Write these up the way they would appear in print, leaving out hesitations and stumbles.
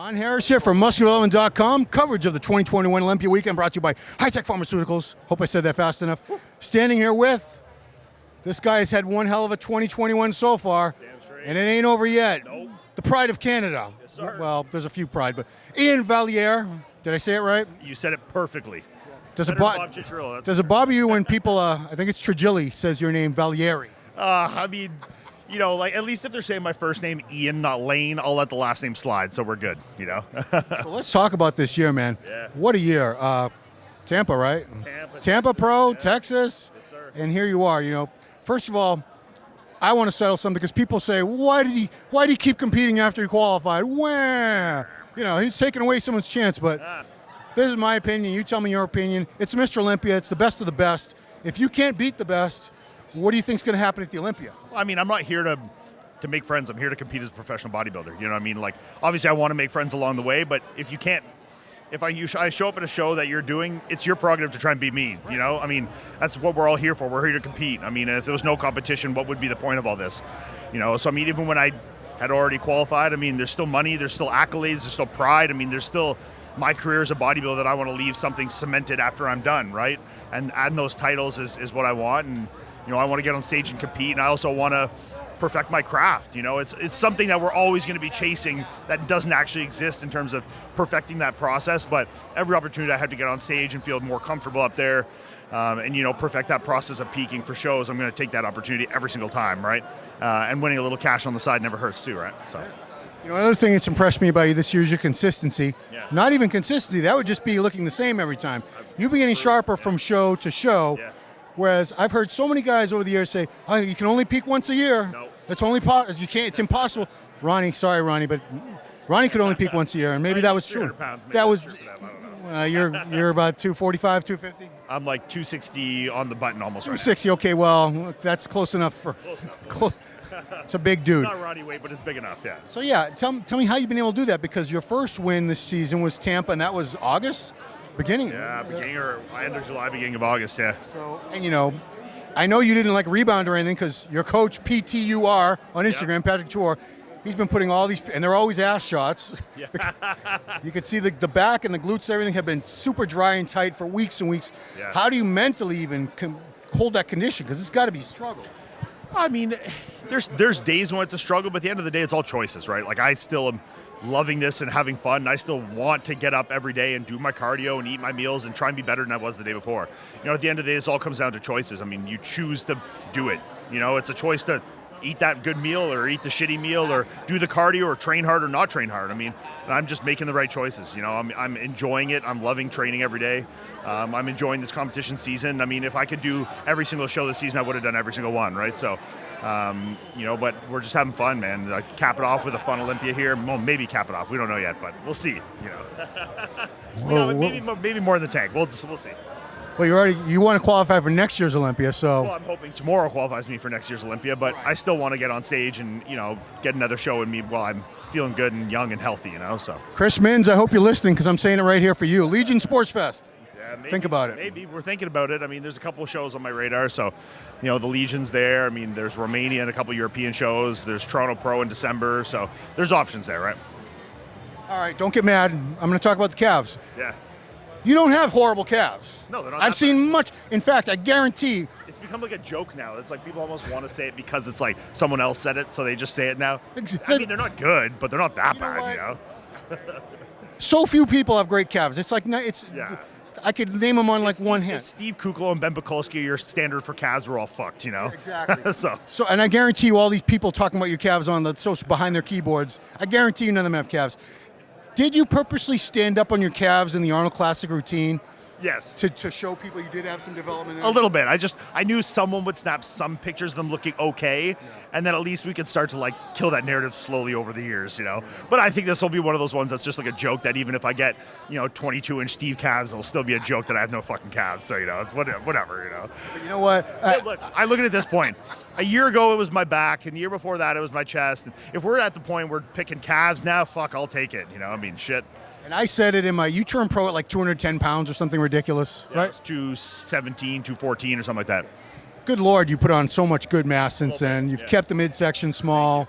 Ron Harris here from Muscular.com. Coverage of the 2021 Olympia weekend brought to you by High-Tech Pharmaceuticals. Hope I said that fast enough. Standing here with, this guy has had one hell of a 2021 so far. Damn straight. And it ain't over yet. Nope. The pride of Canada. Yes, sir. Well, there's a few pride, but Iain Valliere. Did I say it right? You said it perfectly. Does it, Bob Chicharrillo. does it bother you when people, I think it's Trigilli, says your name, Valliere? I mean, you know, like at least if they're saying my first name, Ian, not Lane, I'll let the last name slide, so we're good, you know? So let's talk about this year, man. Yeah. What a year. Tampa, right? Tampa, Tampa Pro, yeah. Texas, Yes, sir. and here you are. You know, first of all, I want to settle something because people say, why did he keep competing after he qualified? Wah! You know, he's taking away someone's chance, but this is my opinion. You tell me your opinion. It's Mr. Olympia. It's the best of the best. If you can't beat the best, what do you think is going to happen at the Olympia? Well, I mean, I'm not here to make friends. I'm here to compete as a professional bodybuilder. You know what I mean? Like, obviously I want to make friends along the way, but if you can't, if I show up at a show that you're doing, it's your prerogative to try and beat me, you know? I mean, that's what we're all here for. We're here to compete. I mean, if there was no competition, what would be the point of all this? You know, so I mean, even when I had already qualified, I mean, there's still money, there's still accolades, there's still pride. I mean, there's still my career as a bodybuilder that I want to leave something cemented after I'm done, right? And adding those titles is what I want. And, you know, I want to get on stage and compete, and I also want to perfect my craft. You know, it's something that we're always going to be chasing that doesn't actually exist in terms of perfecting that process, but every opportunity I have to get on stage and feel more comfortable up there and, you know, perfect that process of peaking for shows, I'm going to take that opportunity every single time, right? And winning a little cash on the side never hurts too, right? So. You know, another thing that's impressed me about you this year is your consistency. Yeah. Not even consistency. That would just be looking the same every time. You've been getting sharper from show to show. Yeah. Whereas I've heard so many guys over the years say, "Oh, you can only peak once a year. No. It's only you can't. It's impossible." Ronnie, sorry, Ronnie, but Ronnie could only peak once a year, and maybe that was true. Pounds, maybe that was. true for them, I don't know. You're about 245, 250. I'm like 260 on the button almost right now. 260. Okay, well that's close enough for. It's a big dude. Not Ronnie weight, but it's big enough, yeah. So yeah, tell me how you've been able to do that, because your first win this season was Tampa, and that was August, beginning. Yeah, beginning or end of July, beginning of August, yeah. So, and you know, I know you didn't like rebound or anything because your coach, PTUR, on Instagram, Patrick Tour, he's been putting all these, and they're always ass shots. Yeah. You could see the back and the glutes and everything have been super dry and tight for weeks and weeks. Yeah. How do you mentally even hold that condition? Because it's got to be a struggle. I mean, there's days when it's a struggle, but at the end of the day, it's all choices, right? Like, I still am loving this and having fun, and I still want to get up every day and do my cardio and eat my meals and try and be better than I was the day before. You know, at the end of the day, this all comes down to choices. I mean, you choose to do it. You know, it's a choice to eat that good meal or eat the shitty meal or do the cardio or train hard or not train hard. I mean, I'm just making the right choices. You know, I'm enjoying it. I'm loving training every day. I'm enjoying this competition season. I mean, if I could do every single show this season, I would have done every single one, right? So, you know, but we're just having fun, man. Cap it off with a fun Olympia here. Well, maybe cap it off. We don't know yet, but we'll see. You know, maybe more in the tank. We'll see. Well, you want to qualify for next year's Olympia, so. Well, I'm hoping tomorrow qualifies me for next year's Olympia, but I still want to get on stage and, you know, get another show in me while I'm feeling good and young and healthy, you know, so. Chris Mins, I hope you're listening because I'm saying it right here for you. Legion Sports Fest. Yeah, maybe, think about it. Maybe we're thinking about it. I mean, there's a couple of shows on my radar, so, you know, the Legion's there. I mean, there's Romania and a couple European shows. There's Toronto Pro in December, so there's options there, right? All right, don't get mad. I'm going to talk about the calves. Yeah. You don't have horrible calves. No, they're not. I've seen much. In fact, I guarantee. It's become like a joke now. It's like people almost want to say it because it's like someone else said it, so they just say it now. I mean, they're not good, but they're not that bad, you know? So few people have great calves. It's like, Yeah. I could name them on like one hand. Steve Kuklo and Ben Bukulski, your standard for calves, were all fucked, you know? Exactly. So, and I guarantee you all these people talking about your calves on the social behind their keyboards, I guarantee you none of them have calves. Did you purposely stand up on your calves in the Arnold Classic routine? yes. To show people you did have some development in A little bit. I knew someone would snap some pictures of them looking okay, and then at least we could start to like kill that narrative slowly over the years, you know. But I think this will be one of those ones that's just like a joke that even if I get, you know, 22-inch Steve calves, it'll still be a joke that I have no fucking calves. So, you know, it's whatever, you know. But you know what? Look, I look at it at this point. A year ago it was my back, and the year before that it was my chest. And if we're at the point we're picking calves now, fuck, I'll take it. You know, I mean, shit. And I said it in my, you turned pro at like 210 pounds or something ridiculous, Yeah, right? it's 217, 214 or something like that. Good Lord, you put on so much good mass since then. You've yeah. kept the midsection small.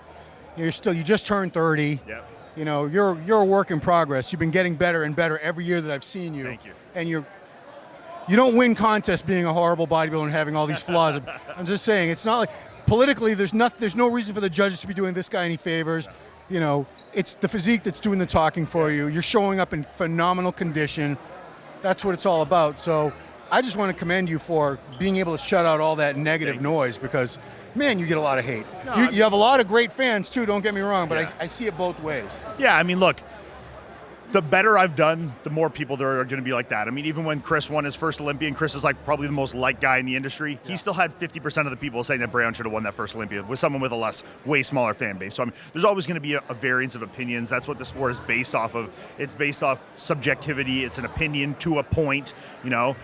You just turned 30. Yeah. You know, you're a work in progress. You've been getting better and better every year that I've seen you. Thank you. And you don't win contests being a horrible bodybuilder and having all these flaws. I'm just saying, it's not like politically. There's no reason for the judges to be doing this guy any favors. You know, it's the physique that's doing the talking for you. You're showing up in phenomenal condition. That's what it's all about. So I just want to commend you for being able to shut out all that negative noise, because, man, you get a lot of hate. No, you have a lot of great fans too, don't get me wrong, but Yeah. I see it both ways. Yeah, I mean, look, the better I've done, the more people there are going to be like that. I mean, even when Chris won his first Olympia, and Chris is like probably the most liked guy in the industry, he still had 50% of the people saying that Brown should have won that first Olympia with someone with a way smaller fan base. So I mean, there's always going to be a variance of opinions. That's what the sport is based off of. It's based off subjectivity. It's an opinion to a point, you know.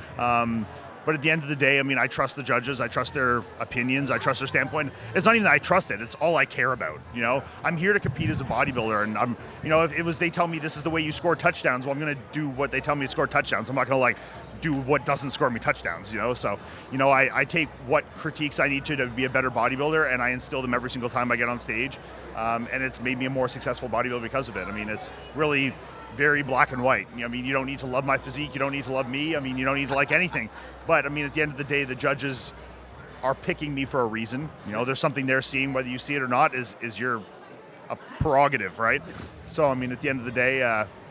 But at the end of the day, I mean, I trust the judges. I trust their opinions. I trust their standpoint. It's not even that I trust it. It's all I care about. You know, I'm here to compete as a bodybuilder, and I'm, you know, if it was they tell me this is the way you score touchdowns, well, I'm going to do what they tell me to score touchdowns. I'm not going to like do what doesn't score me touchdowns. You know, so you know, I take what critiques I need to be a better bodybuilder, and I instill them every single time I get on stage, and it's made me a more successful bodybuilder because of it. I mean, it's really very black and white. You know, I mean, you don't need to love my physique. You don't need to love me. I mean, you don't need to like anything. But I mean, at the end of the day, the judges are picking me for a reason. You know, there's something they're seeing, whether you see it or not, is your a prerogative, right? So I mean, at the end of the day,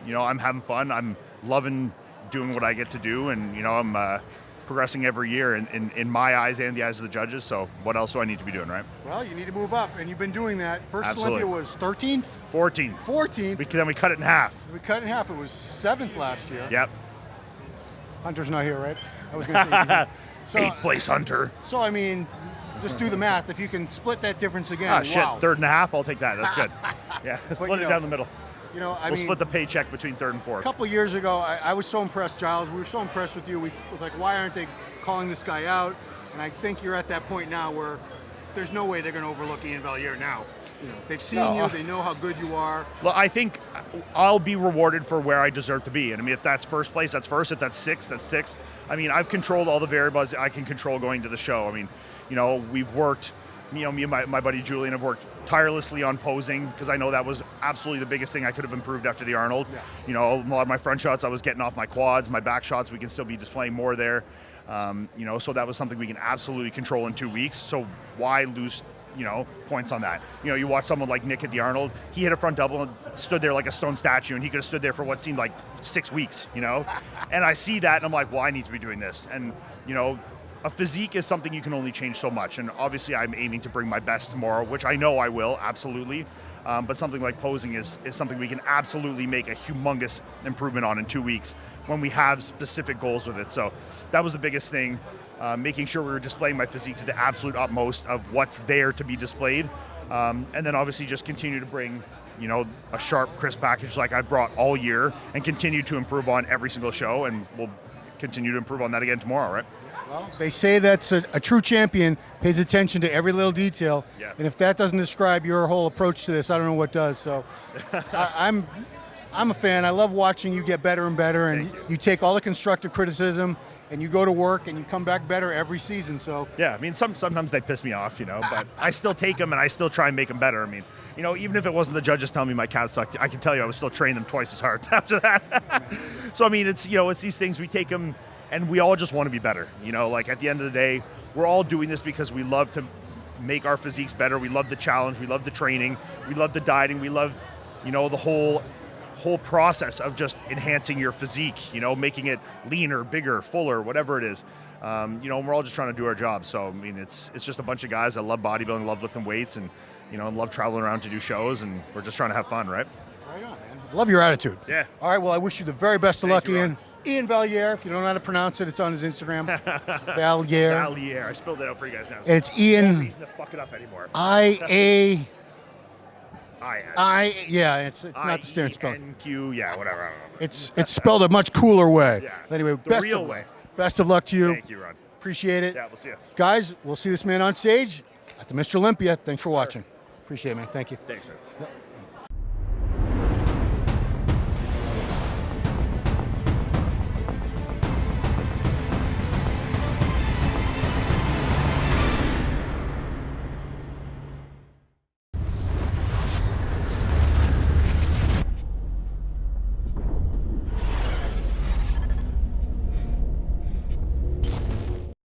you know, I'm having fun. I'm loving doing what I get to do, and you know, I'm progressing every year in my eyes and the eyes of the judges. So what else do I need to be doing, right? Well, you need to move up, and you've been doing that. First Absolutely. Olympia was 13th? 14th. 14th. Then we cut it in half. We cut it in half. It was 7th last year. Yep. Hunter's not here, right? I was going to say. 8th place Hunter. So, I mean, just do the math. If you can split that difference again, Ah, shit. wow. 3rd and a half. I'll take that. That's good. Yeah. Split you it know, down the middle. You know, We'll split the paycheck between 3rd and 4th. A couple of years ago, I was so impressed, Giles. We were so impressed with you. We was like, why aren't they calling this guy out? And I think you're at that point now where there's no way they're going to overlook Iain Valliere now. You know, they've seen you. They know how good you are. Well, I think I'll be rewarded for where I deserve to be. And I mean, if that's first place, that's first. If that's 6th, that's 6th. I mean, I've controlled all the variables I can control going to the show. I mean, you know, we've worked, you know, me and my buddy Julian have worked tirelessly on posing, because I know that was absolutely the biggest thing I could have improved after the Arnold. Yeah. You know, a lot of my front shots, I was getting off my quads, my back shots, we can still be displaying more there. You know, so that was something we can absolutely control in 2 weeks. So why lose, you know, points on that? You know, you watch someone like Nick at the Arnold, he hit a front double and stood there like a stone statue, and he could have stood there for what seemed like 6 weeks, you know? And I see that and I'm like, well, I need to be doing this. And, you know, a physique is something you can only change so much. And obviously I'm aiming to bring my best tomorrow, which I know I will, absolutely. But something like posing is something we can absolutely make a humongous improvement on in 2 weeks when we have specific goals with it. So that was the biggest thing, making sure we were displaying my physique to the absolute utmost of what's there to be displayed. And then obviously just continue to bring, you know, a sharp, crisp package like I've brought all year, and continue to improve on every single show, and we'll continue to improve on that again tomorrow, right? Well, they say that's a true champion pays attention to every little detail, Yeah. and if that doesn't describe your whole approach to this, I don't know what does. So I'm a fan. I love watching you get better and better, and you take all the constructive criticism and you go to work and you come back better every season. So yeah, I mean, sometimes they piss me off, you know, but I still take them and I still try and make them better. I mean, you know, even if it wasn't the judges telling me my calves sucked, I can tell you I was still training them twice as hard after that. So I mean, it's, you know, it's these things, we take them and we all just want to be better. You know, like at the end of the day, we're all doing this because we love to make our physiques better. We love the challenge. We love the training. We love the dieting. We love, you know, the whole process of just enhancing your physique, you know, making it leaner, bigger, fuller, whatever it is. You know, and we're all just trying to do our job. So, I mean, it's just a bunch of guys that love bodybuilding, love lifting weights, and, you know, love traveling around to do shows, and we're just trying to have fun, right? right on, man. Love your attitude. Yeah. All right, well, I wish you the very best of luck, Thank you, Iain. Iain Valliere, if you don't know how to pronounce it, it's on his Valliere. Valliere. I spelled it out for you guys now. And it's Iain. No reason to fuck it up anymore. Yeah, it's not the standard spelling. I-E-N-Q, yeah, whatever. I don't know. It's spelled a much cooler way. Yeah. Anyway, The real way. Best of luck to you. Thank you, Ron. Appreciate it. Yeah, we'll see you. Guys, we'll see this man on stage at the Mr. Olympia. Thanks for watching. Appreciate it, man. Thank you. Thanks, man. Yep.